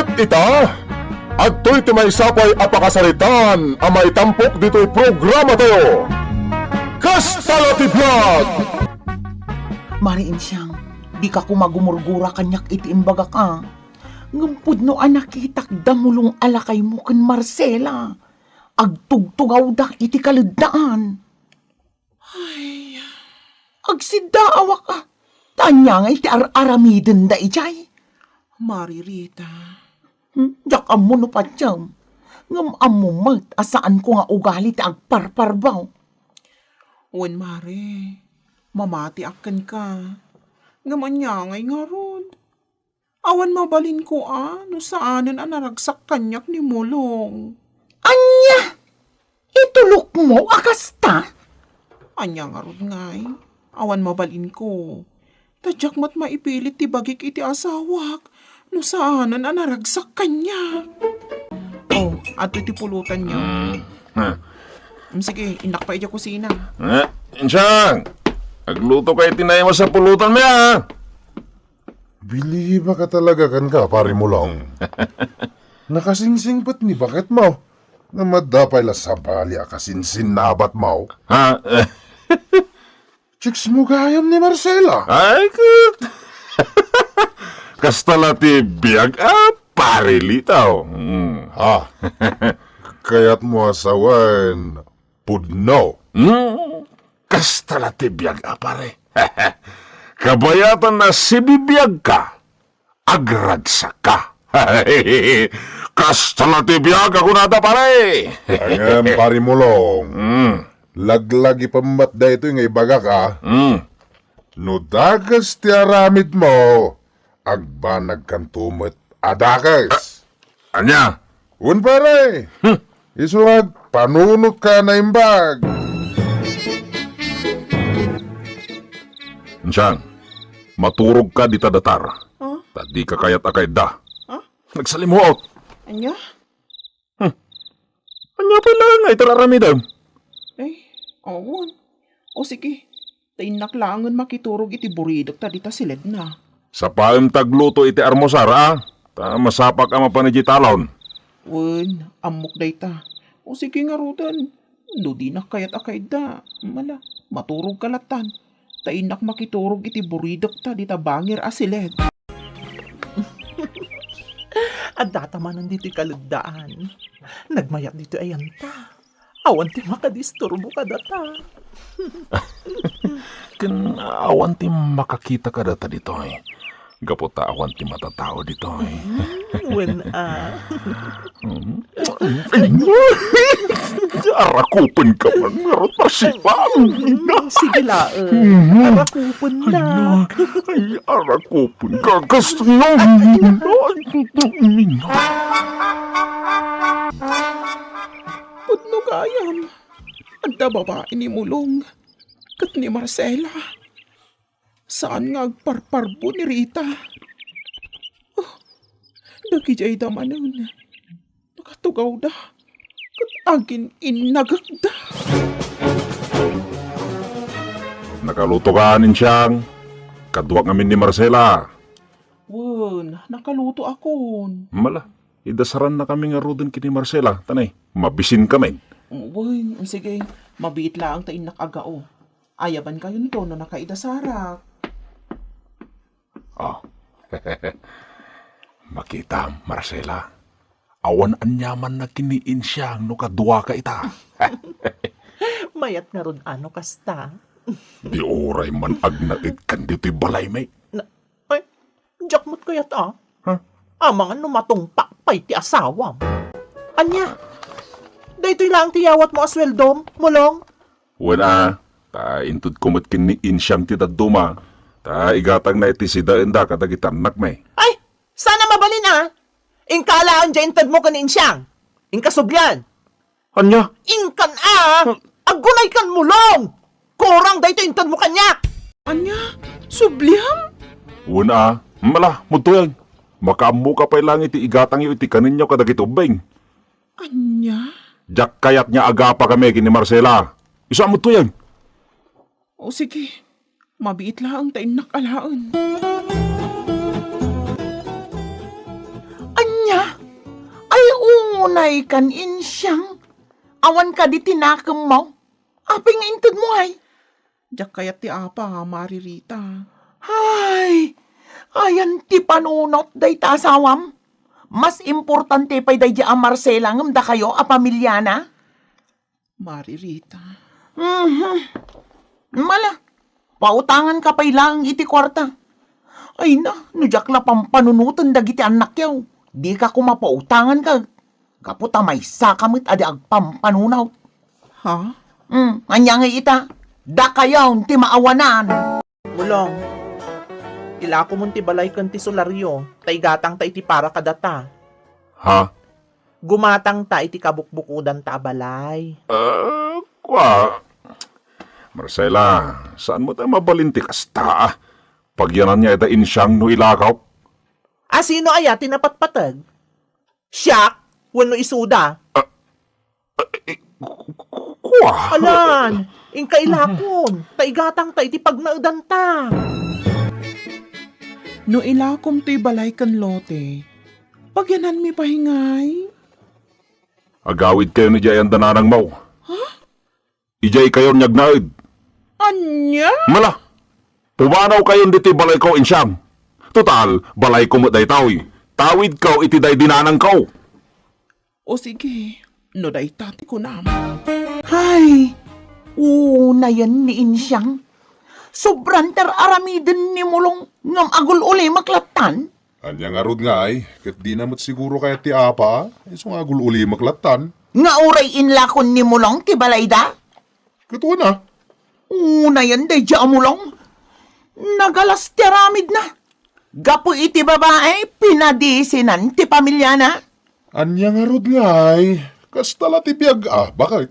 Ket ita, adto'y ti may sapay apakasaritan ang may tampok dito'y programa tayo. Kastala ti Vlog! Mariin siyang, di ka kumagumurgura kanyak iti imbaga ka. Ngumpud no anak kitak damulong alakay mo kan Marcela. Agtugtugaw da iti kaludaan. Ay, agsidaawa ka. Tanya nga iti aramiden da ijay. Maririta. Yak amo no patyam. Ngam amumat asaan ko nga ugali ti agparparbaw. Wen mare, mamati akan ka. Ngaman niya ngay nga rod. Awan mabalin ko no saanan naragsak kanyak ni Mulong. Anya! Itulok mo akasta? Anya nga rod ngay. Awan mabalin ko. Tadyak mat maipilit ti bagik iti asawak. No saanan naragsak kanya. Oh, ato iti pulutan niya. Sige, inak pa iti kusina. Insyang, agluto kayo tinay mo sa pulutan mo ya. Bili ba ka talaga kan ka, pare mo lang? Nakasingsing ba't ni bakit mo? Na madapay la sabali akasinsin nabat mo? Ha? Chicks mo gayam ni Marcela. Ay, kut. Kastala ti biyag pare litaw. Ha? Kaya't mo asawan, pudno. Kastala ti biyag pare. Kabayatan na si bibiyag ka, agragsak ka. Kastala ti biyag ako nata pare. Angam, pare mo lang. Laglagi pamatda ito yung ibaga ka. No dagas ti aramid mo, agbanag kan tumot adakas. Anya? Un pare, isuag panunot ka na imbag. Insyang, maturog ka di tadatar. Tadi ka kayat akay da. Nagsalimuot. Anya? Anya pala nga itararamidan. Awon. O sige, tainaklangan makiturog iti buridok ta dita silid na. Sa paem tagluto iti armosar, ta masapak ang mapanijitalon. Wen, amok day ta. O sige nga rudan. No di na kayat akay da. Mala, maturog kalatan. Tainak makiturog iti buridok ta dita bangir asilid. At datamanan dito kalugdaan. Nagmayat dito ayan ta. Awan ti makadisturbo ka data. Ken awan ti makakita ka data dito eh. Gapota awan ti matatao dito eh. When Arakupin ka man, meron pasipang. sige laan. Arakupon na. Ay, arakupin ka. Gusto nyo. Pudno gayam. Adda babae ni Mulong. Kat ni Marcela. Saan nga agparparbo ni Rita? Oh, dagi jay damanan. Nakatugaw da. Kat agin inagagda. Nakaluto ka, Ninsyang. Kadwak ngamin ni Marcela. Wen, nakaluto akon. Mala, idasaran na kami nga rodon kini Marcela. Tanay, mabisin kami. Wen, sige. Mabit lang ta inakagao. Ayaban kayo nito no nakaidasarak. Makita, Marcela. Awan anyaman na kiniin siya no kadwa ka ita. Mayat nga ron ano kasta. Di oray man agnait kan dito'y balay may. Ay, jakmot kayat Amang ano matungpak ti asawam. Anya, daytoy lang tiyawat mo asweldom, mulong. Wala, ta intud kumot kiniin siyang titaduma. Ta igatang na iti sidaenda kadagitanak may. Ay, sana mabalin Ingkalaan dyan intad mo kanin siyang. Ingkasublyan. Anya? Ingkan agunay kan mulong. Kurang dayto intad mo kanya. Anya? Subliam? Wala, mala, mutuyan. Makamu ka pa lang iti igatang iti kaninyo kadagitubing. Anya? Jak kayat niya agapa kami kini Marcela. Isa mo to yan. O sige, mabiit lang tayo nakalaan. Anya? Unay kan insyang. Awan ka di tinakam mo. Apay nga intod mo ay. Jak kayat ti apa, Maririta. Ay, ayan ti panunot day ta asawam. Mas importante pa'y day di ang Marcela ngam da kayo a pamilya na. Maririta. Mala, pautangan ka pa'y lang iti kwarta. Ay na, nujak la pampanunutan dagiti anak yaw. Di ka kumapautangan ka. Kaputa may sakamit adi agpampanunaw. Ha? Anya nga ita, da kayaw ti maawanan. Mulong, ila ko munti balay kan ti solaryo, tay gatang ta iti para kadata. Ha? Gumatang ta iti kabukbukudan ta balay. Kwa. Marcela, saan mo tayo mabalinti kasta? Pagyanan niya ita insyang no ilakaw. Sino aya tinapatpatag? Siya, wano isuda. Kwa. Alan, ingka ilakon, tay gatang ta iti pagnaudan ta. No ilakom to'y balay kan lote. Pagyanan mi pahingay. Agawid kayo ni Jayan dananang mau. Ijay kayo nyagnaid. Anya? Mala, pumanaw kayon diti balay ko insyang. Total, balay ko mo day tawi. Tawid kaw iti day dinanang kaw. O sige, no day tati ko na. Ay, una yan ni insyang. Sobrang aramiden ni mulong ngam agul uli maklatan. Anya nga rod nga ay, kat di namat siguro kaya ti apa, isong agul uli maklatan. Nga uray inlakon ni mulong ti balayda. Katuwa na. Una yan day di mulong. Nagalas ti aramid na. Gapo iti babae, pinadisinan ti pamilya na. Anya nga rod nga ay, kastala ti biyag bakit?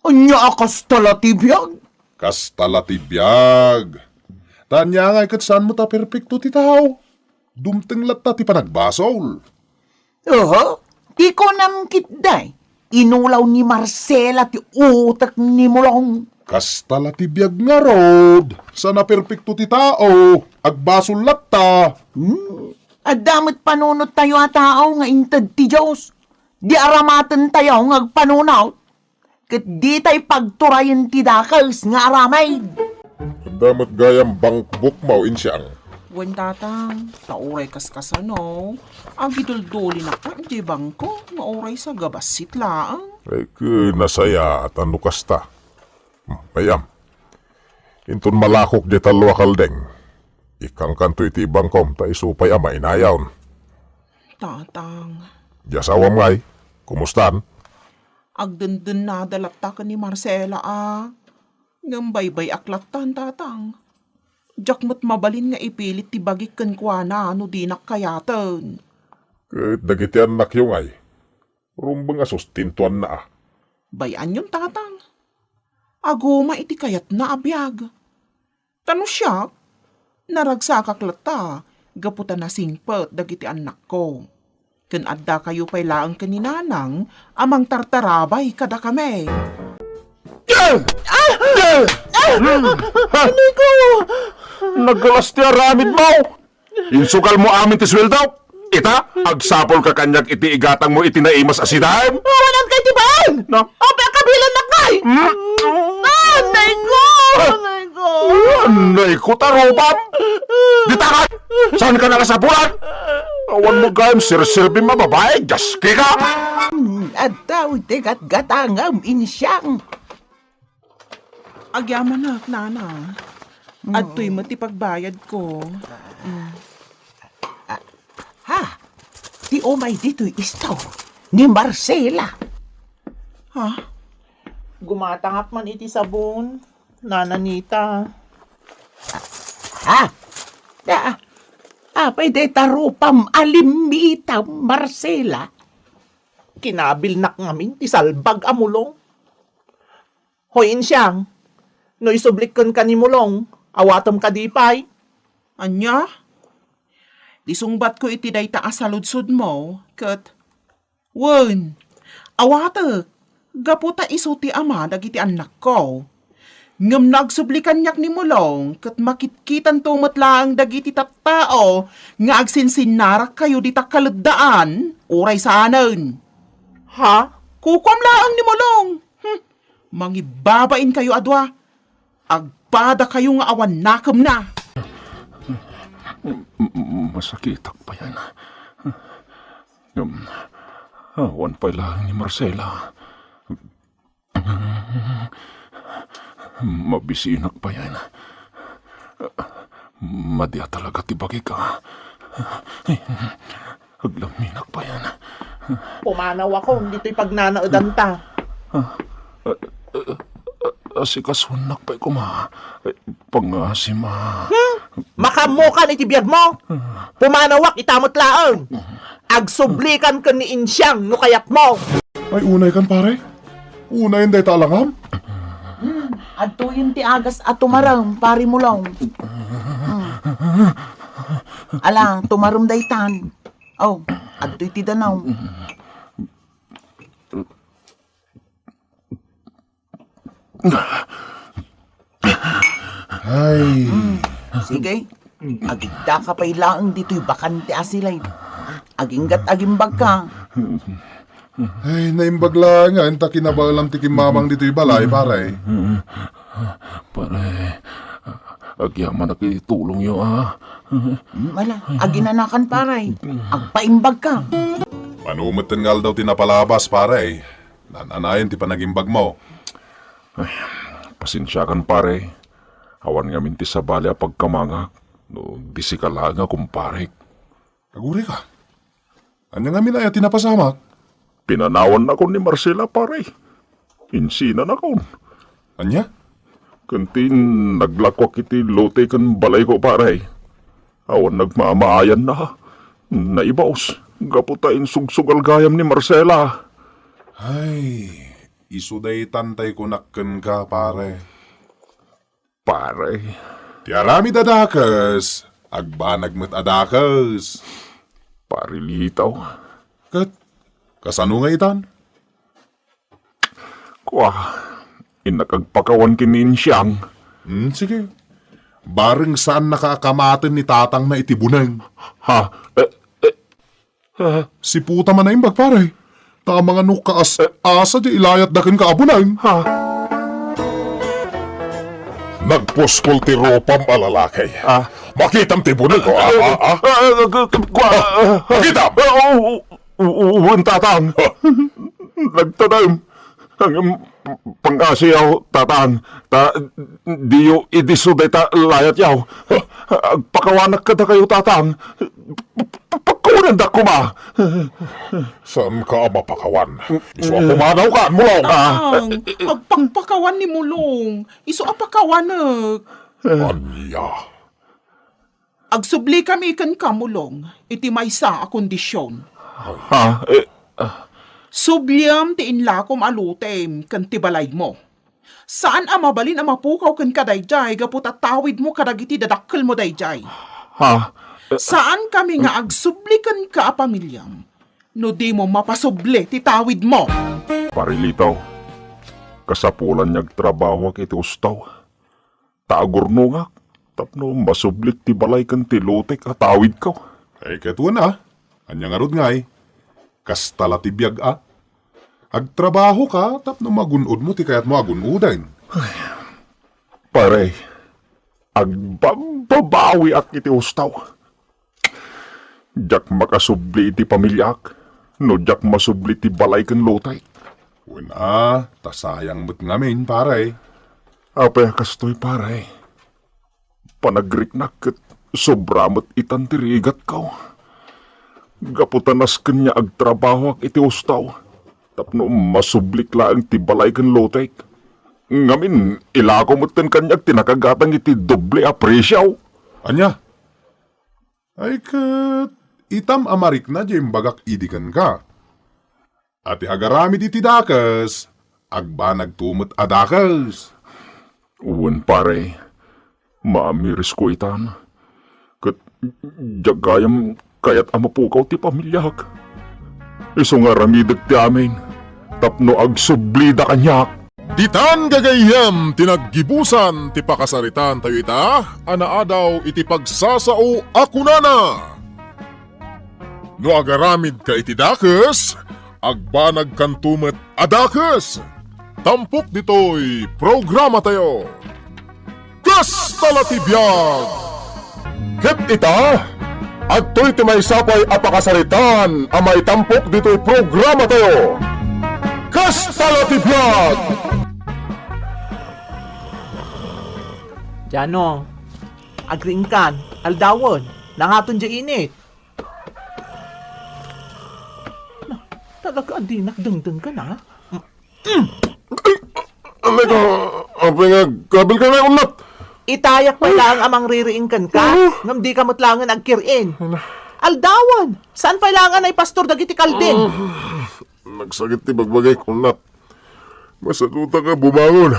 Anya akas tala ti biyag. Kastala ti biyag. Tanya nga kat saan mo ta perfecto ti tao. Dumteng latta ti panagbasol. Oo, di ko namkit day. Inulaw ni Marcela ti utak ni mulong. Kastala ti biyag nga rod. Sana perfecto ti tao. Agbasol latta. Adamot panunot tayo a tao nga intad ti Diyos. Di aramatan tayo nga agpanunaw. Kat di tayo pagturayan ti dakals nga aramay. Damat gayam bankbook mau insyang. Wen tatang, tauray kaskasano. Agidol-doli na ka, di bangko. Nga oray sa gabasit laang. Ay nasaya at ano kasta. Bayam. Intun malakok di talwa kaldeng. Ikang kanto iti bangkom ta isupay ama inayawn. Tatang, Jasawam ngay. Kumustan? agdendен na dalata ka ni Marcela Ngambay-bay aklatan tatang. Jakmat mabalin nga ipilit ti bagik ken kuana no dinak kayaten. Kahit dagiti anak yung ay. Rumbang asustintuan na Bayan yun tatang. Aguma iti kayat na abiyag. Tano siya, naragsakaklata, gaputan na singpet dagiti anak ko. Ken adda kayo pay laang kaninanang, amang tartarabay kada kami. Nagalas ti aramid mo. Insugal mo amin ti sweldaw. Ita, agsapol ka kanyak iti igatang mo iti naimas asidahan. Walang kay tibaan! No? Ope, kabilan na kay! Anay ko! Anay ko! Anay ko tarupan. Ditakat! Saan ka nakasapulan? Awan mo gayam sir-sirbi mababae. Jaski ka! At tao tigat gatangam insyang. Agyaman na, nana. At to'y matipagbayad ko. Ha? Ti umay dito'y istaw ni Marcela. Ha? Gumatangak man iti sabon, nananita. Ha? Pwede tarupam alimita Marcela. Kinabilnak ngamin ti salbag amulong. Hoyin siyang, no isublikon ka ni mulong, awatom ka dipay. Anya? Disungbat ko iti day taas sa ludsud mo, kat, wen, awatek, gaputa iso ti ama dagiti anak ko. Ngam nagsublikan nyak ni mulong, kat makitkitan tumatlaang dagiti tattao, nga agsinsinnarak kayo di takalagdaan, uray sanan. Ha? Kukom laang ni Mulong. Mangibabain kayo adwa. Agpada kayo nga awan nakam na. Masakitak pa yan. Awan pa lang ni Marcela. Mabisinak pa yan. Madya talaga tibagi ka. Aglaminak pa yan. Pumanaw ako, dito'y pagnanaodan ta. Asikasunak pa kuma. Pangasima. Makamukan iti biyag mo. Pumanawak itamot laang. Agsublikan ka ni Insyang no kayat mo. Ay, unay kan pare. Unay hindi talangam. Adto yun ti agas at tumarang, pari mo lang. Alang, tumarom daytan. Oh, adto'y ti danaw. Ay, Sige, agigda ka pa'y laang dito'y bakante asilay. Aginggat agimbag ka. ay, naimbag lang nga. Enta kinabalang tikim mamang dito'y balay, pare. Pare, agyaman na tulong yo Wala, aginanakan paray. Agpaimbag ka. Manumutin nga daw tinapalabas, pare. Nananayan ti panagimbag mo. Pasensya kan pare. Awan nga minti sa bali a pagkamangak. No, di si kalaga kumpare. Aguri ka. Anya nga minaya tinapasamak? Pinanawan na ko ni Marcela pare. Insina na ko. Anya? Kantin naglakwak iti lote kan balay ko pare. Awan nagmamaayan na. Naibaos. Gaputain sugsugal gayam ni Marcela. Ay, isuday tantay ko nakken ka, pare. Pare, Ti arami dadakas, agbanag met adakas. pare litaw. Kat, kasano nga itan? Kwa, inakagpakawan kinin siyang. Sige. Bareng saan nakakamaten ni tatang na itibuneng. Ha? Si puta man na imbag, pare. Tama nga nukaas asa di ilayat dakin ka abuneng. Ha? Nagpuskol ti ropam alalakay. Ah. Makitam ti buneng ko, Makitam! Uwan tatang. Nagtanam. Ang pang-asiyaw tatang. Di yu idisuday ta layat yaw. Agpakawanak ka na kayo tatang. Pagkunan da kuma. Saan ka mapakawan? Iso pumanaw ka, mulong. Ang pagpangpakawan ni Mulong. Iso apakawanag. Anya. Agsubli kami kan kamulong. Iti maysa a kondisyon. Ha? Subliam ti inlakom alutem kan tibalay mo. Saan mabalin ang mapukaw kan kadayjay gapot at tawid mo kadagiti dadakkel mo dayjay. Ha? Saan kami nga agsublikan ka a pamilyam? No di mo mapasubli ti tawid mo. Parilitaw. Kasapulan niyag trabaho kiti ustaw. Taagurno nga. Tapno masublit ti balay kan ti lotek at tawid ka. Ay, katuan Anya nga rod ngay. Kastala ti biyag Agtrabaho ka, tapno magunod mo ti kayat mo agunudan. Pare, agbababawi ak iti ustaw. Diyak makasubli iti pamilyak. No diyak masubli ti balay kan lotay. Wala, tasayang mo't ngamin, pare. Apay kastoy pare. Panagriknak ket sobra mo't itan ti rigat kaw. Gaputanas kanya agtrabaho ak iti ustaw. Tapno masublik lang ti balay kan lotay. Ngamin, ilako mo't kanyag tinakagatang iti doble apresyaw. Anya? Ay kat, itam amarik na jem bagak idikan ka. Ati agarami di tidakas, agba nagtumot adakas. Uwan pare, maamiris ko itan. Kat jagayam kayat amapukaw ti pamilyag. Iso nga ramidag ti amin, tapno agsublida kanyak. Ditan gagayam tinaggibusan ti pakasaritan tayo ita, anaadaw iti pagsasao akunana. No agaramid ka iti dakes, agbanag kantumet adakes. Tampok ditoy programa tayo. Kastalatibiyag! Ket ita, adtoy ti may sapay apakasaritan ang may tampok dito'y programa tayo. Kastalatibiyag! Jano, agring kan, aldawon, nangaton dya init. Talaga, di nakdengdeng ka na. Alay ka, apay nga, kabil ka na unat. Itayak pa lang amang ririingkan ka, ngam di ka matlangan agkirin. Aldawan, saan kailangan ay pastor dagiti kalding? Nagsakit ti bagbagay kunat. Masaduta ka bumangon.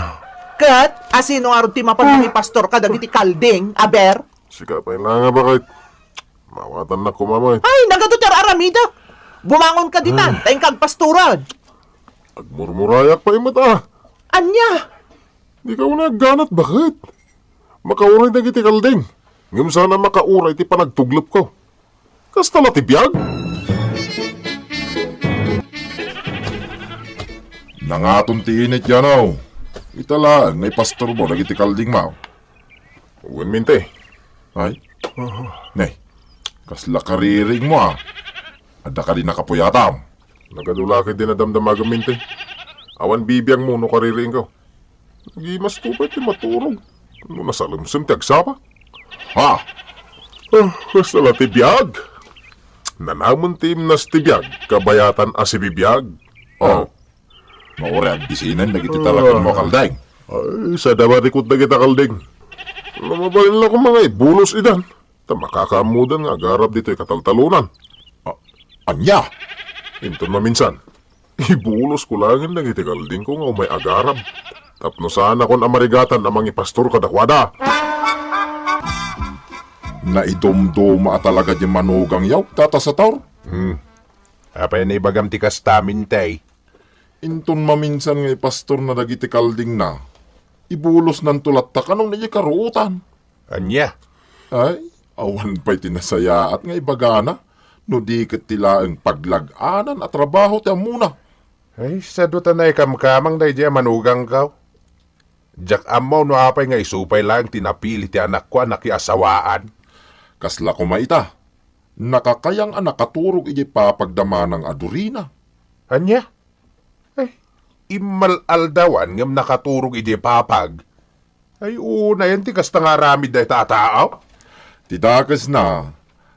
Kat, asino nga rin ti mapanang pastor ka dagiti kalding, aber? Sika pa nga ba kahit mawatan na kumamay. Ay, nagadutar aramida. Bumangon ka ditan, tayong kagpasturan. Agmurmurayak pa imata. Anya? Di ka una ganat bakit? Makauray na kiti kalding. Ngam sana makauray ti panagtuglop ko. Kasta latibiyag? Nangaton ti init yan aw. Italaan na pastor mo nagiti kalding mo. Uwan minte. Ay? Nay, kasla kariring mo ah. Ada ka din nakapuyatam. Nagadulakid din na damdamagang minte. Awan bibiyang mo no kariring ko. Nagimas tupay ti maturog. Ano nasalamsam ti agsapa? Ha? Basta la tibiyag. Nanamon tim nas tibiyag. Kabayatan asi bibiyag. Oh. Maure ang bisinan nagiti talagang mo kalding. Ay, sa dabarikot na kita kalding. Namabayin lang kong mga ibulos idan. Ta makakamudan nga garap dito'y kataltalunan. Anya? Inton maminsan. Ibulos ko langin lang iti kalding ko nga may agarab. Tapno sana kon amarigatan amang ipastor kadakwada. Naidumduma talaga di manugang yaw, tata sa taur. Apay na ibagam ti kastamin tay. Inton maminsan nga ipastor na dagiti kalding na. Ibulos ng tulat ta kanong na karuutan. Anya? Ay, awan pa'y tinasayaat nga ibagana. No di ket tila ang paglaganan at trabaho ti muna. Ay, sa duta na ikamkamang day di manugang ka. Jak amaw no apay nga isupay lang tinapili ti anak ko anak asawaan. Kasla ko maita. Nakakayang anak katurog iji papagdamanang adurina. Anya? Ay, imal aldawan ngam nakaturog iti papag. Ay, una yan ti kasta nga ramid day tataaw. Tidakas na,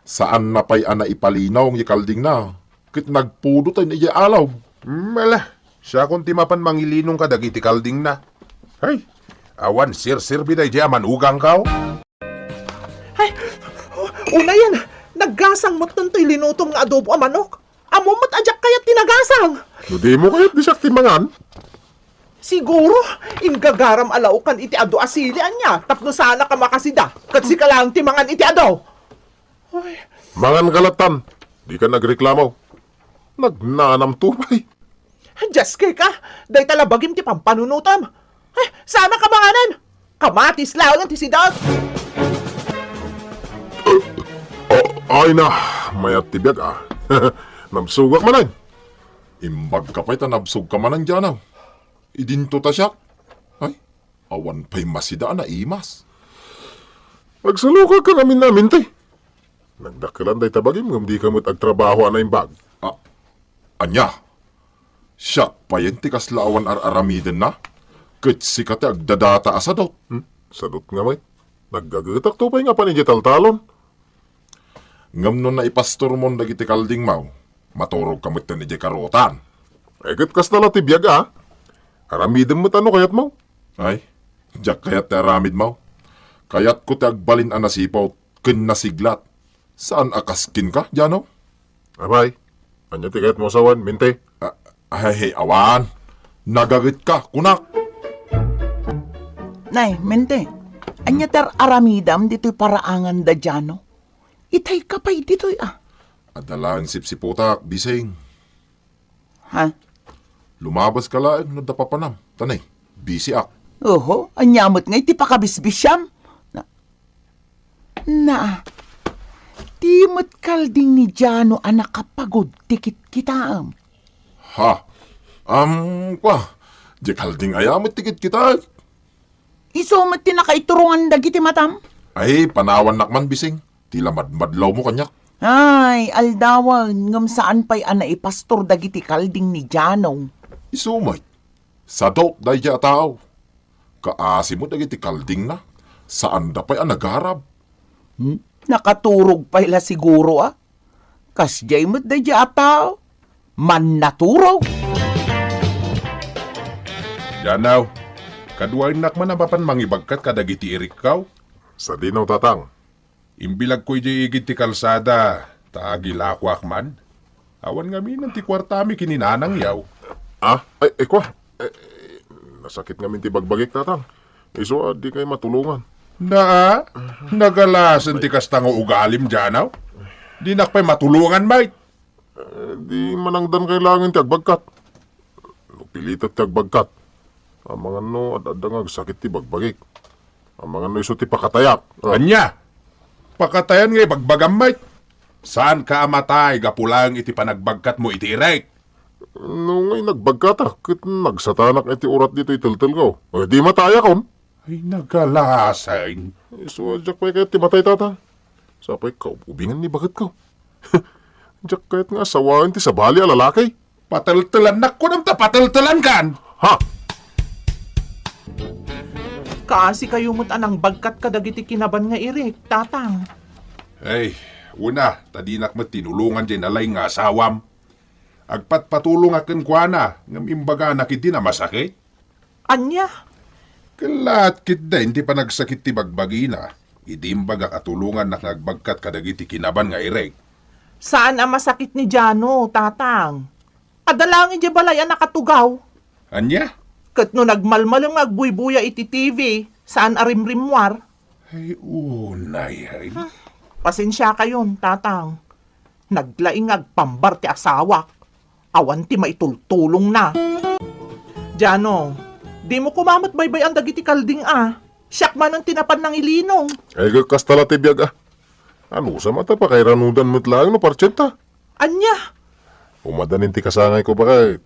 saan na pa'y ana ipalinaw ang ikalding na, kit nagpudo tayo na alaw. Mala, siya kung timapan mangilinong ka dagiti kalding na. Ay, awan sir-sirbi day di manugang ka. Ay, una yan, naggasang mo't nun to'y linutong nga adobo a manok. Amo mo't adyak kayat tinagasang. No di mo kaya't di siya timangan. Siguro, ingagaram alaukan iti ado asilian niya, tapno sana ka makasida, kat si ka lang timangan iti ado. Ay, Mangan kalatan, di ka nagreklamo. Nagnanam tupay. just kay ka, day talabagim ti pampanunutam. Ay, sana ka manganan. Kamatis lang ti sidag. Ay na, mayat tibiyag ah. Nabsugak manan. Imbag ka pa'y tanabsug ka manan dyan ah. Idinto ta siya. Ay, awan pa'y masida na imas. Magsaluka ka namin tay. Nagdakalan day tabagim ngam di ka mo't agtrabaho na imbag. Anya, siya pa yan ti kaslaawan ar-aramiden na. Kat sikat agdadata asadot. Sadot nga may. Naggagatak to pa'y nga pa ni talon. Ngam nun na ipastor mo dagiti kalding mau. Maturog kamot na ni karotan. Egat kas na latibiyag ah. Aramidin mo tano kayat mo? Ay, jak kayat ti aramid mo. Kayat ko ti agbalin ang nasipaw, kin nasiglat. Saan akaskin ka, Jano? Abay, anya ti kayat mo sawan, minte? Ay, awan. Nagagit ka, kunak. Nay, mente. Anya tar aramidam dito'y paraangan da Jano. Itay kapay dito'y ah. Adalaan sipsiputak, bising. Ha? Lumabas ka laeng, nadapapanam. Tanay, busy ak. Oho, anyamot nga iti pakabisbisyam. Na, timot kalding ni Jano anak kapagod tikit kitaam. Ha? Kwa. Di kalding ayamit tikit kita. Iso mo tinakaiturungan dagiti matam? Ay, panawan nakman bising. Tila madmadlaw mo kanyak. Ay, aldawan, ngam saan pa'y ipastor dagiti kalding ni Janong. Isumay. Sadok dahi dya tao. Kaasi mo dagiti kalding na. Saan da pa'y anagarab? Nakaturog pa'y la siguro Kasjay mo't da dya ataw. Man naturog. Janaw, kaduay nakman napapan mangibagkat kadagiti irikaw. Sa dinaw tatang. Imbilag ko'y di igit ti kalsada, tagilakwak man. Awan nga minan ti kwartami kininanang yaw. Ay, kwa. Nasakit nga min ti bagbagik tatang. Iso, di kayo matulungan. Nagalasan ti kastang ugalim janaw. Di nakpay matulungan, mate. Di manangdan kailangan ti agbagkat. Pilitat ti agbagkat. Ang mga no, at sakit ti bagbagik. Ang mga no, iso ti pakatayak. Anya, pakatayan ngay bagbagam, mate. Saan ka amatay, gapulang iti panagbagkat mo iti irek? No, ngay nagbagkat kit nagsatanak iti urat dito itiltil ko. Di mataya kon. Ay, nagalasan. Iso, jak pa'y kayo ti matay tatang. Sapay ka, ubingan ni bakit ka. Jak kahit nga asawain ti sabali a lalaki. Pataltalan na ko nam ta, pataltalan kan. Ha? Kaasi kayo mo't anang bagkat kadagiti kinaban nga irik, tatang. Ay, una, tadinak mo tinulungan dyan alay nga asawam. Agpatpatulong akin kwa na, ngam imbaga nakiti na masakit. Anya? Kalat kit da, hindi pa nagsakit ti bagbagi na. Idi imbaga katulungan na nagbagkat kadagiti kinaban nga irek. Saan ang masakit ni Jano, tatang? Adalangin di balay ang nakatugaw. Anya? Kat no nagmalmalang magbuybuya iti TV, saan arimrimwar? Ay, unay, ay. Pasensya kayon, tatang. Naglaing agpambar ti asawak. Awan ti maitultulong na. Jano, di mo kumamat baybay ang dagiti kalding Siyak man ang tinapan ng ilinong. Ay, kastala ti biyag Ano sa mata pa kay ranudan mo't lang no partsenta. Anya? Umadanin ti kasangay ko ba kay.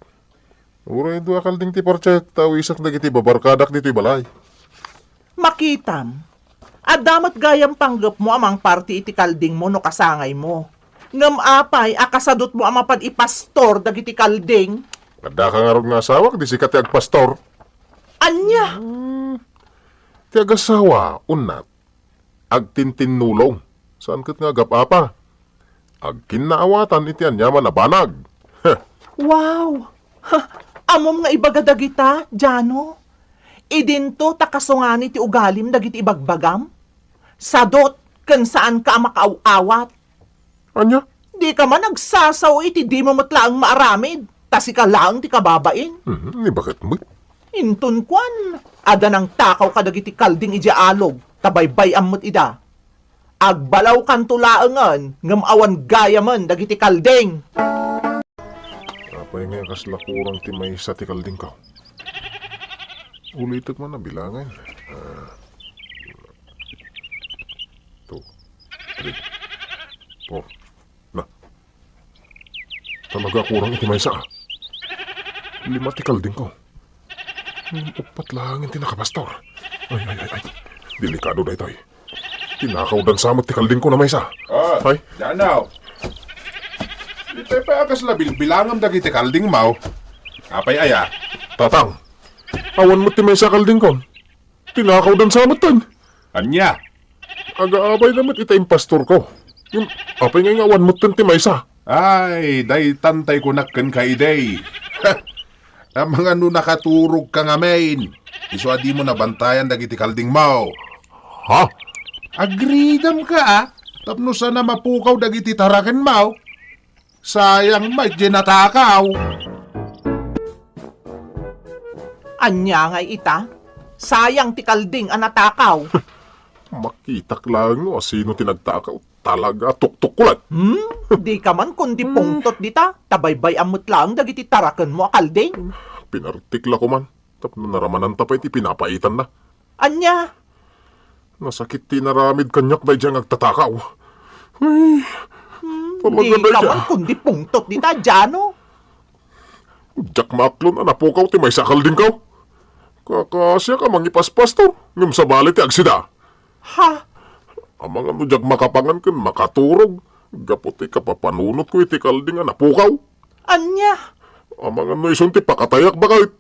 Uray do akal ding ti partsenta isak dagiti babarkadak dito'y balay. Makitam. Adamat gayam panggap mo amang party iti kalding mo no kasangay mo. Ngam apay, akasadot mo amapan ipastor dagiti kalding. Kada ka nga rog nga asawak, di sikat ti agpastor. Anya? Ti agasawa, unat. Agtintinulong. Saan kat nga gapapa? Agkinaawatan iti anyaman na banag. Wow! Amom nga ibaga dagita, Jano. Idinto takasungani ti ugalim dagiti ibagbagam. Sadot, kan saan ka makaaw-awat. Anya? Di ka man nagsasaw iti di mo matlaang maaramid. Tasi ka lang ti kababain. Ni bakit mo? Intun kwan. Ada nang takaw ka dagiti kalding ijaalog. Tabaybay amot ida. Agbalaw kan tulaangan. Ngam awan gaya man dagiti kalding. Apay nga kaslakurang ti may sa ti kalding ka. Ulitak man na bilangan. 2, 3, 4. Na. Talaga kurang iti may sa. 5 ti kalding ko. 4 lang yung tinakapastor. Ay. Delikado na ito. Tinakaw dan samot ti kalding ko na may sa. Ay. Janaw. Ito'y pa akas labil bilangam dagiti kalding mau. Apay aya. Tatang. Awan mo ti may sa kalding ko. Tinakaw dan samot tan. Anya? Aga-abay naman ita yung pastor ko. Yung apay nga awan mo tan ti may sa. Ay, day tantay ko nakkan kay day. Ang mga no nakaturog ka nga main. Iso adi mo nabantayan dagiti kalding mau. Ha? Agreedam ka Tapno sana mapukaw dagiti taraken mau. Sayang may natakaw. Anya nga ita. Sayang ti kalding anatakaw. Makitak lang no, sino tinagtakaw. Talaga, tuktok ko lang. Di ka man kundi pungtot dita. Tabaybay amot lang dagiti taraken mo kalding. Pinartikla ko man. Tapno naramanan tapay ti pinapaitan na. Anya? Nasakit ti naramid kanyak na diyang agtatakaw. Ay, talaga Di na ka siya. man kundi pungtot dita, Jano. Jak maklon napukaw ti may sakal din kaw. Kakasya ka mangipaspas to. Ngam sa bali ti agsida. Ha? Amang ano jak makapangan kan makaturog. Gaputi kapapanunot ko iti kalding nga napukaw. Anya? Amang ano isun ti pakatayak bakit?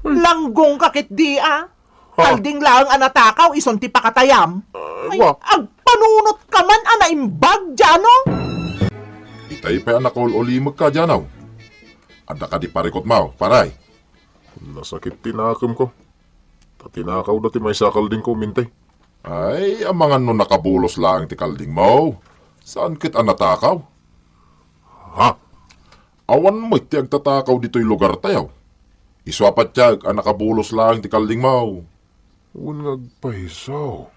Langgong kakit di Kalding lang ang natakaw, ison ti pakatayam. Ay, wa. agpanunot ka man anaimbag, Jano? Itay pa anak ulimag ka dyan Ada ka di parikot mo, paray. Nasakit tinakam ko. Tatinakaw na ti may sakal din ko, mintay. Ay, ang mga no nakabulos lang ti kalding mo. Saan kit ang natakaw? Ha? Awan mo ti agtatakaw dito'y lugar tayaw. Iswapat tiyag ang nakabulos lang ti kalding mo. Unang paisaw.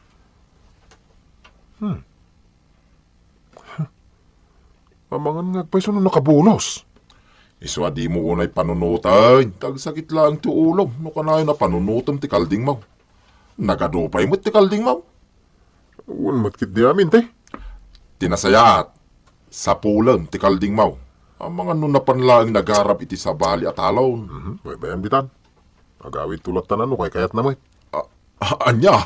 Amangan nga paisaw no nakabulos. Iswa di mo unay panunutan. Tagsakit lang ti ulong. No kanayo na panunutan ti kalding mo. Nagadupay mo ti kalding mo. Uwan matkit di amin, te. Tinasayat. Sa pulang ti kalding mo. Ang mga nunapanlaang nagarap iti sa bali at halon. Bayan bitan. Agawit tulat tanan no kay kayat namoy. Anya?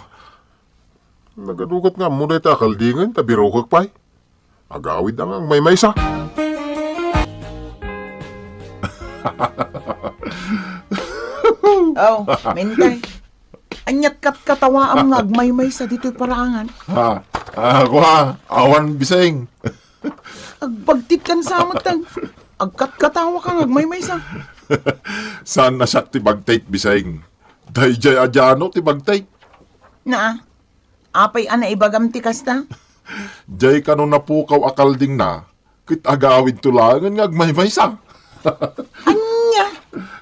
Nagadugat nga muna ita kaldingan tabirukag pa'y. Agawid ang may maysa. Oh, mentay. Anyat kat katawa ang ngagmaymay sa dito'y parangan. Ako awan biseng. Agbagtit kan sa amatang. Agkat katawa ka ngagmaymay sa. Saan na siya tibagtake biseng? Dayjay adyano tibagtake. Na, apay ana ibagam ti kasta. Jay kano napukaw akalding na. Kit agawid tulangan ngagmaymay sa. Anya?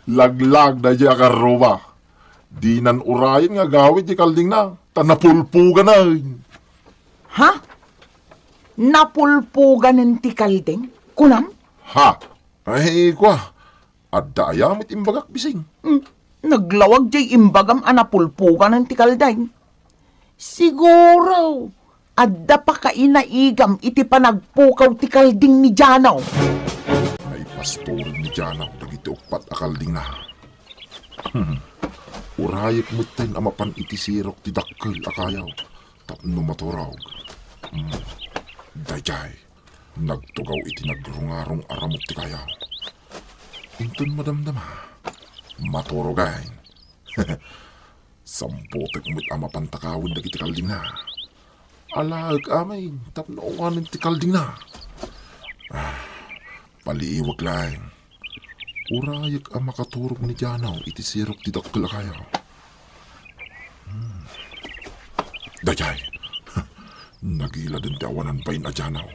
Laglag na jay akaruba. Di nan urayan nga gawid di kalding na. Tanapulpugan na. Ha? Napulpugan ng ti kalding? Kunam? Ha? Ay kwa. Adda ayamit imbagak bising. Naglawag jay imbagam anapulpugan ng ti kalday. Siguro, adda pa kainaigam iti panagpukaw ti kalding ni Janaw. Ay pastorin ni Janaw. Dagiti upat akalding na. Urayek mo tayo amapan iti sirok ti dakkel akayaw. Tapno maturog. Dayjay. Nagtugaw iti nagrungarong aramot ti kayaw. Intun madamdama. Maturogain. Samputek mo't amapan takawin dagiti kalding na. Alag amay. Tapno uwanin ti kalding na. Paliiwag lang. Urayek ang makaturog ni Janaw iti sirok ti dakkel akayaw. Dayjay. Nagila din ti awanan pa na Janaw.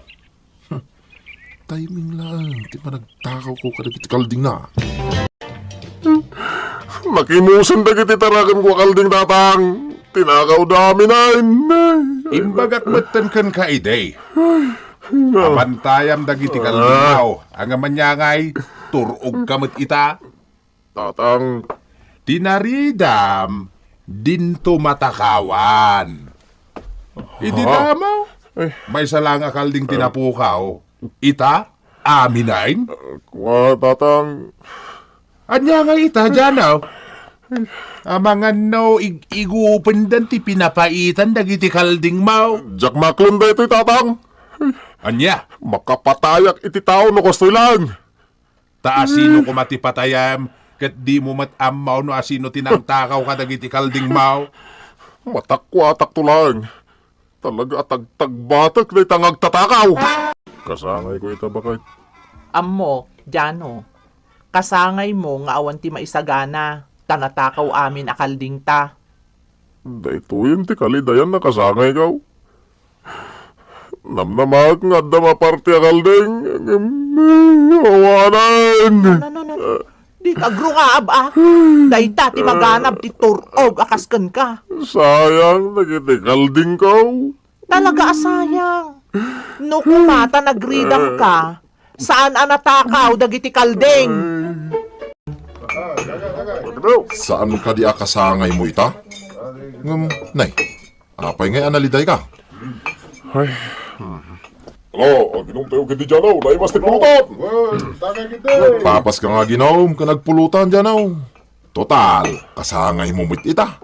Timing lang. Di pa nagtakaw ko kadagiti kalding na. Makimusan dagiti taragan ko kalding datang. Tinakaw dami na. Imbagak matan kan ka iday. Amantayam dagiti kalinaw. Ang amanyangay, turog kamot ita. Tatang. Tinaridam, dinto matakawan. Idi tamaw. May salang akalding tinapukaw. Ita, aminain. Kwa tatang. Anya nga ita, Janaw. Amangan no, igupandan ti pinapaitan dagiti kalding mau. Jak maklon da ito'y tatang. Anya, Makapatayak iti tao no kastoy lang. taasino ko matipatayam, kat di mo matamaw no asino tinangtakaw ka dagiti kalding mau. Matakwatak to lang. Talaga atag-tagbatak na itangag tatakaw. Kasangay ko ita bakit? Ammo, Jano. Kasangay mo nga awan ti maisagana. Tanatakaw amin akalding ta. Dahito yun ti kalidayan na kasangay kaw. Namnamag nga dama parte akalding. Awanan. No. Di ka grungab Dayta ti maganap ti turog akasken ka. Sayang, nagitikalding kaw. Talaga asayang. No kumata nagridam ka, saan anatakaw dagiti kalding? Saan ka di akasangay mo ita? Nay, apay ngay analiday ka. Alo, ginom tayo kiti Janaw, dahil mas tipulutan. Wow, taka kita. Papas ka nga ginom, ka nagpulutan Janaw. Total, kasangay mo mit ita.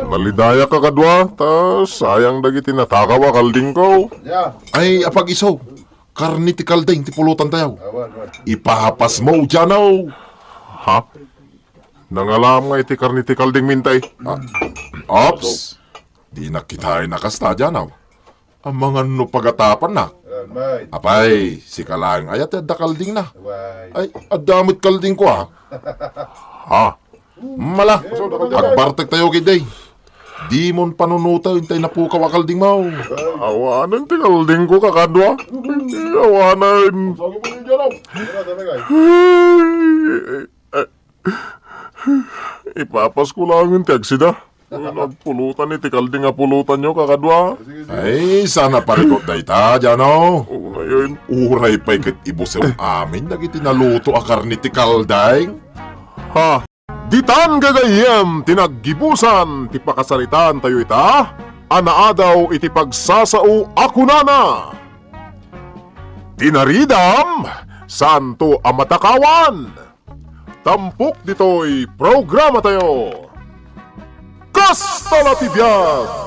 Nalidaya ka kadwa, ta sayang dagiti natakaw kalding ko. Ya, Ay, apag isaw. Karni ti kalding, ti pulutan tayo. awan, awan. Ipahapas mo, Janaw. Ha? Nangalam nga iti karniti kalding mintay. Ops, di na kita ay nakasta, Janaw. Ang mga no pagatapan na. May, Apay, si kalang ayat da kalding na. way. Ay, adamit kalding ko ah. Ha? Mala, agbartek tayo kiday. Di mon panunuta intay na po kawakalding mo. Awanan ti kalding ko kakadwa. Awanan. Sabi mo yung Janaw. Ano, sabi kay? Ipapas ko lang yung tagsida. Nagpulutan iti kalding nga pulutan nyo kakadwa. Ay, sana parikot da ita, Jano. Una yun. Uray pa'y kit ibusew amin, nagiti naluto akar ni ti kalday. Ha? Ditan gagayem tinaggibusan ti pakasalitan tayo ita. Anaadaw iti pagsasao ako nana. Tinaridam santo amatakawan. Tampok dito'y programa tayo. Kasta la ti biag!